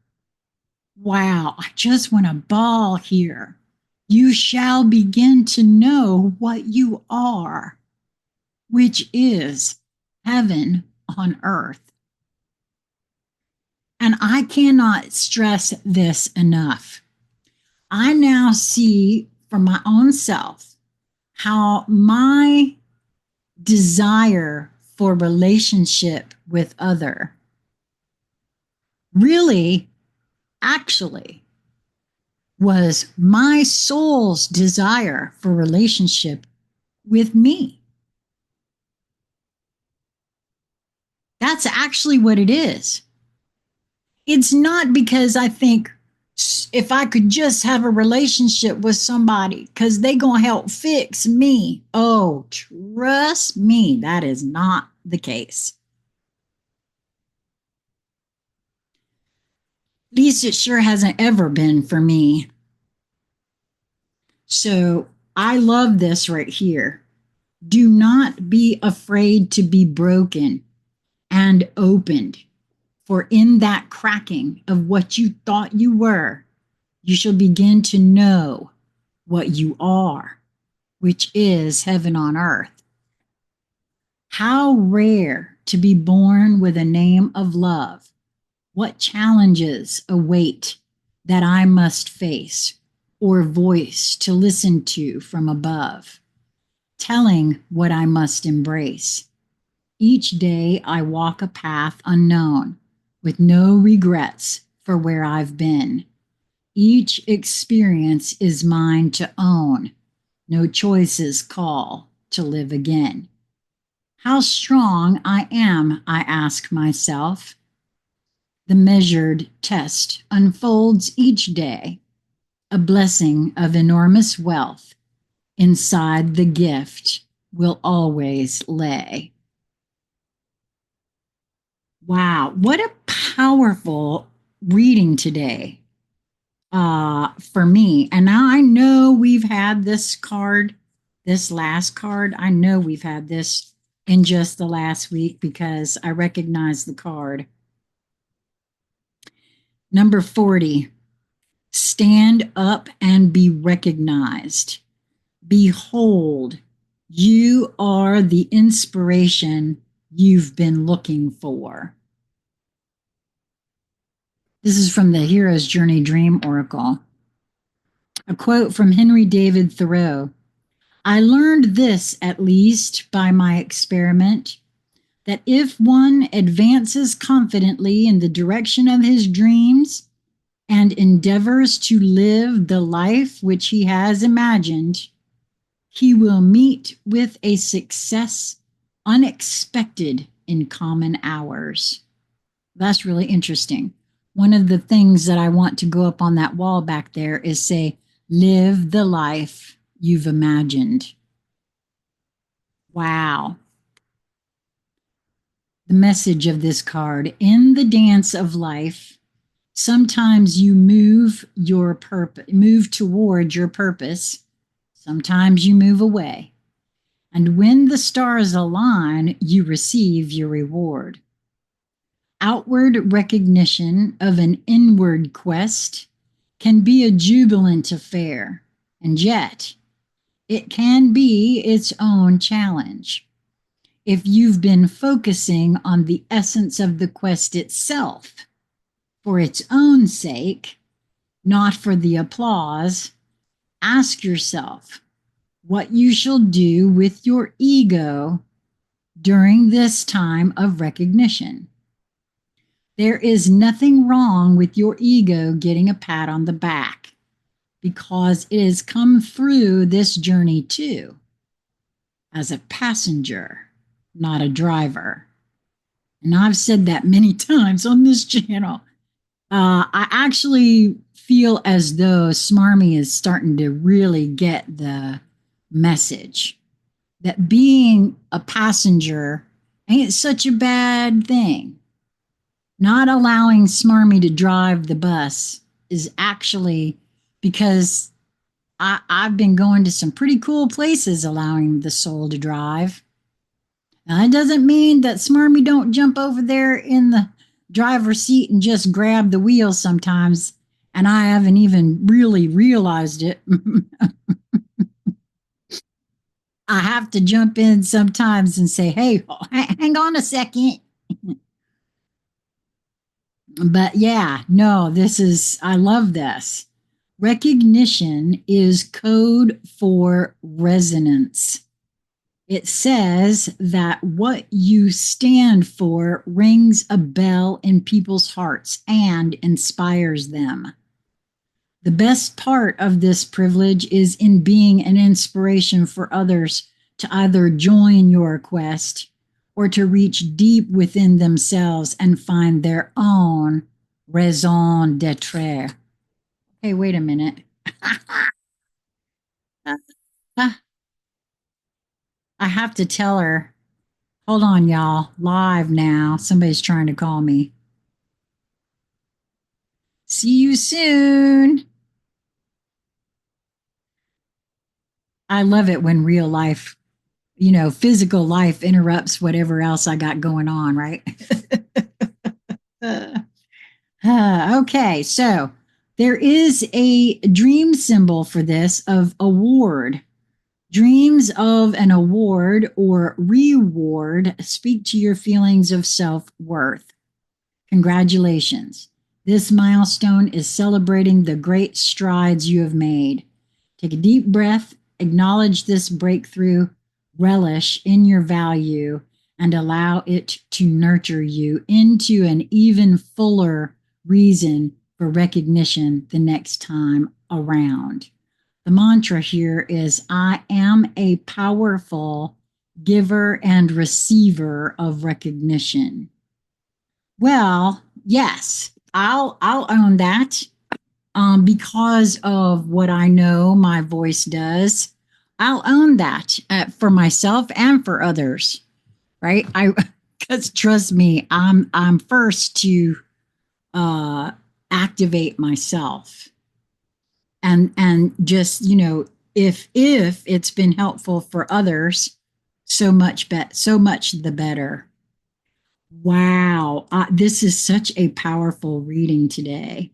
wow, I just want to bawl here. You shall begin to know what you are, which is heaven on earth. And I cannot stress this enough. I now see for my own self how my desire for relationship with other really actually was my soul's desire for relationship with me. That's actually what it is. It's not because I think if I could just have a relationship with somebody because they gonna help fix me. Oh, trust me, that is not the case. At least it sure hasn't ever been for me. So I love this right here. Do not be afraid to be broken and opened, for in that cracking of what you thought you were, you shall begin to know what you are, which is heaven on earth. How rare to be born with a name of love. What challenges await that I must face, or voice to listen to from above, telling what I must embrace. Each day I walk a path unknown, with no regrets for where I've been. Each experience is mine to own. No choices call to live again. How strong I am, I ask myself. The measured test unfolds each day, a blessing of enormous wealth inside the gift will always lay. Wow, what a powerful reading today for me. And now I know we've had this card, this last card. I know we've had this in just the last week because I recognize the card. Number 40, stand up and be recognized. Behold, you are the inspiration you've been looking for. This is from the Hero's Journey Dream Oracle. A quote from Henry David Thoreau. I learned this, at least by my experiment, that if one advances confidently in the direction of his dreams and endeavors to live the life which he has imagined, he will meet with a success unexpected in common hours. That's really interesting. One of the things that I want to go up on that wall back there is say, live the life you've imagined. Wow. The message of this card, in the dance of life, sometimes you move toward your purpose. Sometimes you move away. And when the stars align, you receive your reward. Outward recognition of an inward quest can be a jubilant affair, and yet it can be its own challenge. If you've been focusing on the essence of the quest itself for its own sake, not for the applause, ask yourself what you shall do with your ego during this time of recognition. There is nothing wrong with your ego getting a pat on the back because it has come through this journey too as a passenger, not a driver. And I've said that many times on this channel. I actually feel as though Smarmy is starting to really get the message that being a passenger ain't such a bad thing. Not allowing Smarmy to drive the bus is actually because I've been going to some pretty cool places allowing the soul to drive. Now, that doesn't mean that Smarmy don't jump over there in the driver's seat and just grab the wheel sometimes, and I haven't even really realized it. I have to jump in sometimes and say, hey, hang on a second. But yeah, no, I love this. Recognition is code for resonance. It says that what you stand for rings a bell in people's hearts and inspires them. The best part of this privilege is in being an inspiration for others to either join your quest or to reach deep within themselves and find their own raison d'etre. Hey, wait a minute. I have to tell her. Hold on, y'all. Live now. Somebody's trying to call me. See you soon. I love it when real life, physical life interrupts whatever else I got going on, right? Okay, so there is a dream symbol for this of award. Dreams of an award or reward speak to your feelings of self worth. Congratulations. This milestone is celebrating the great strides you have made. Take a deep breath, acknowledge this breakthrough, relish in your value, and allow it to nurture you into an even fuller reason for recognition the next time around. The mantra here is I am a powerful giver and receiver of recognition. Well, yes, I'll own that. Because of what I know my voice does, I'll own that for myself and for others. Right? Because trust me, I'm first to uh, activate myself, and just if it's been helpful for others, so much the better. Wow, this is such a powerful reading today.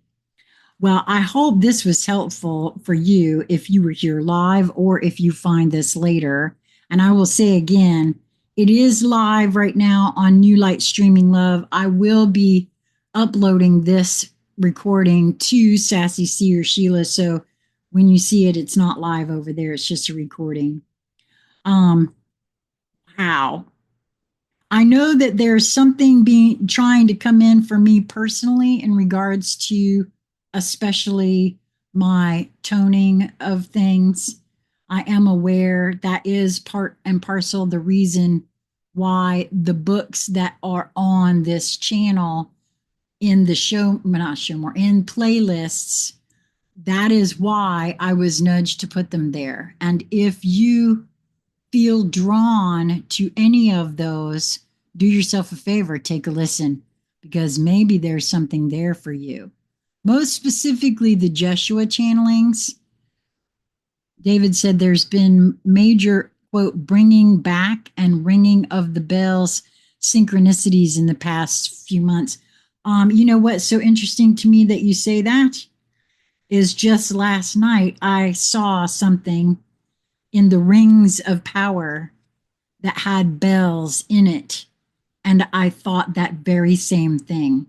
Well, I hope this was helpful for you if you were here live or if you find this later. And I will say again, it is live right now on New Light Streaming Love. I will be uploading this recording to Sassy C or Sheila. So when you see it, it's not live over there. It's just a recording. Wow. I know that there's something being trying to come in for me personally in regards to especially my toning of things. I am aware that is part and parcel the reason why the books that are on this channel in the show, not show more, in playlists, that is why I was nudged to put them there. And if you feel drawn to any of those, do yourself a favor, take a listen, because maybe there's something there for you. Most specifically, the Jeshua channelings. David said there's been major, quote, bringing back and ringing of the bells synchronicities in the past few months. You know what's so interesting to me that you say that is just last night I saw something in the Rings of Power that had bells in it. And I thought that very same thing.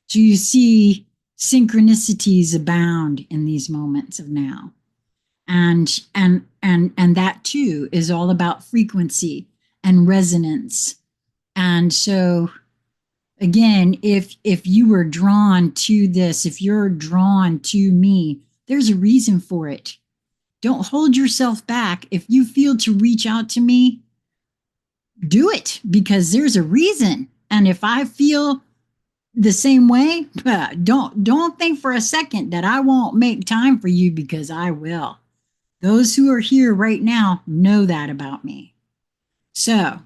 So you see, synchronicities abound in these moments of now. And that too is all about frequency and resonance. And so Again, if you were drawn to this, if you're drawn to me, there's a reason for it. Don't hold yourself back. If you feel to reach out to me, do it because there's a reason. And if I feel the same way, don't think for a second that I won't make time for you, because I will. Those who are here right now know that about me. So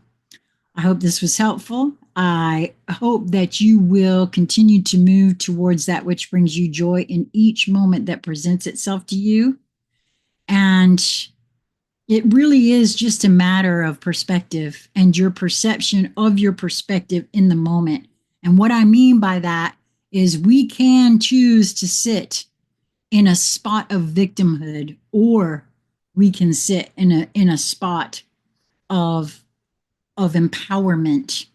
I hope this was helpful. I hope that you will continue to move towards that which brings you joy in each moment that presents itself to you. And it really is just a matter of perspective and your perception of your perspective in the moment. And what I mean by that is we can choose to sit in a spot of victimhood, or we can sit in a spot of empowerment.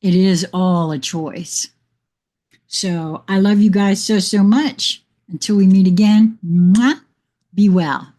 It is all a choice. So I love you guys so much. Until we meet again, mwah, be well.